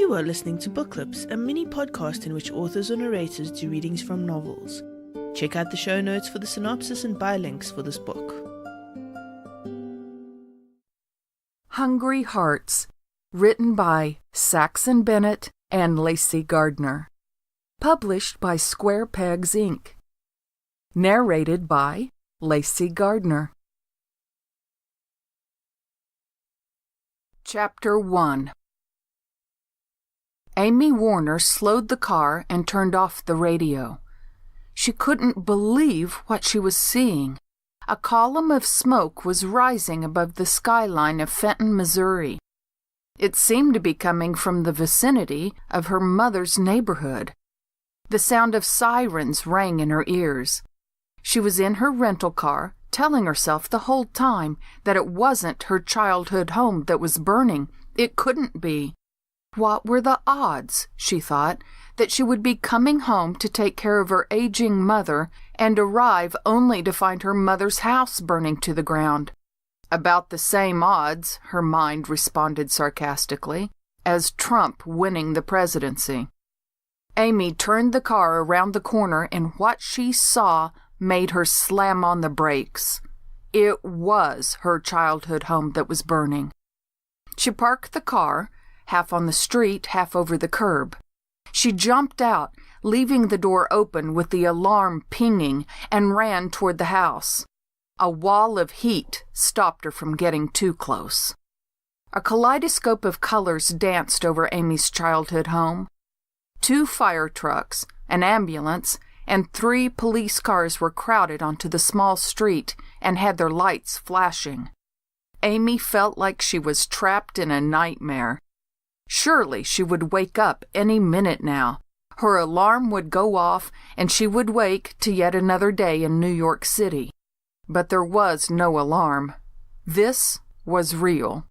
You are listening to Book Clips, a mini podcast in which authors or narrators do readings from novels. Check out the show notes for the synopsis and buy links for this book. Hungry Hearts, written by Saxon Bennett and Layce Gardner. Published by Square Pegs, Inc. Narrated by Layce Gardner. Chapter 1. Amy Warner slowed the car and turned off the radio. She couldn't believe what she was seeing. A column of smoke was rising above the skyline of Fenton, Missouri. It seemed to be coming from the vicinity of her mother's neighborhood. The sound of sirens rang in her ears. She was in her rental car, telling herself the whole time that it wasn't her childhood home that was burning. It couldn't be. What were the odds, she thought, that she would be coming home to take care of her aging mother and arrive only to find her mother's house burning to the ground? About the same odds, her mind responded sarcastically, as Trump winning the presidency. Amy turned the car around the corner, and what she saw made her slam on the brakes. It was her childhood home that was burning. She parked the car, half on the street, half over the curb. She jumped out, leaving the door open with the alarm pinging, and ran toward the house. A wall of heat stopped her from getting too close. A kaleidoscope of colors danced over Amy's childhood home. 2 fire trucks, an ambulance, and 3 police cars were crowded onto the small street and had their lights flashing. Amy felt like she was trapped in a nightmare. Surely she would wake up any minute now. Her alarm would go off, and she would wake to yet another day in New York City. But there was no alarm. This was real.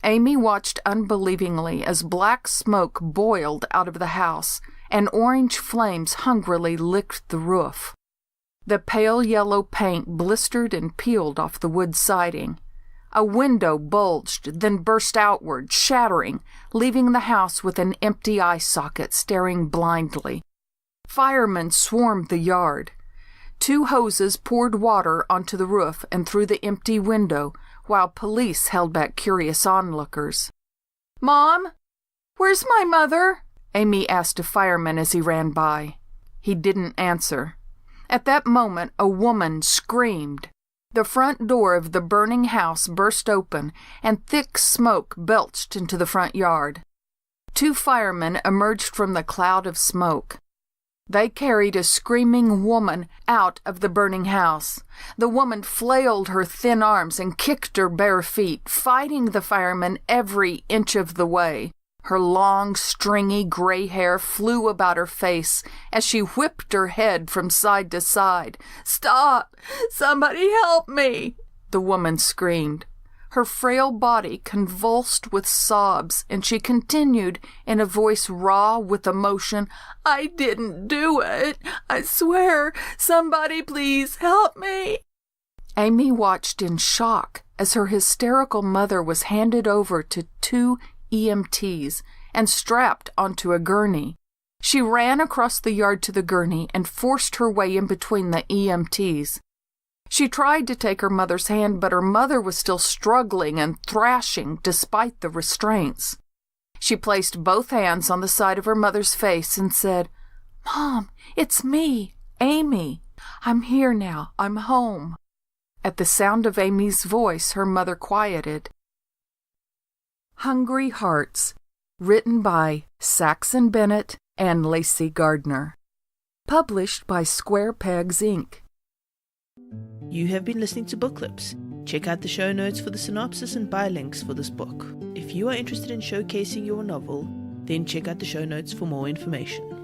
Amy watched unbelievingly as black smoke boiled out of the house, and orange flames hungrily licked the roof. The pale yellow paint blistered and peeled off the wood siding. A window bulged, then burst outward, shattering, leaving the house with an empty eye socket staring blindly. Firemen swarmed the yard. 2 hoses poured water onto the roof and through the empty window, while police held back curious onlookers. "Mom, where's my mother?" Amy asked a fireman as he ran by. He didn't answer. At that moment, a woman screamed. The front door of the burning house burst open, and thick smoke belched into the front yard. 2 firemen emerged from the cloud of smoke. They carried a screaming woman out of the burning house. The woman flailed her thin arms and kicked her bare feet, fighting the firemen every inch of the way. Her long, stringy gray hair flew about her face as she whipped her head from side to side. "Stop! Somebody help me!" the woman screamed. Her frail body convulsed with sobs, and she continued in a voice raw with emotion, "I didn't do it. I swear. Somebody please help me." Amy watched in shock as her hysterical mother was handed over to 2 EMTs and strapped onto a gurney. She ran across the yard to the gurney and forced her way in between the EMTs. She tried to take her mother's hand, but her mother was still struggling and thrashing despite the restraints. She placed both hands on the side of her mother's face and said, "Mom, it's me, Amy. I'm here now. I'm home." At the sound of Amy's voice, her mother quieted. Hungry Hearts, written by Saxon Bennett and Layce Gardner. Published by Square Pegs, Inc. You have been listening to Book Clips. Check out the show notes for the synopsis and buy links for this book. If you are interested in showcasing your novel, then check out the show notes for more information.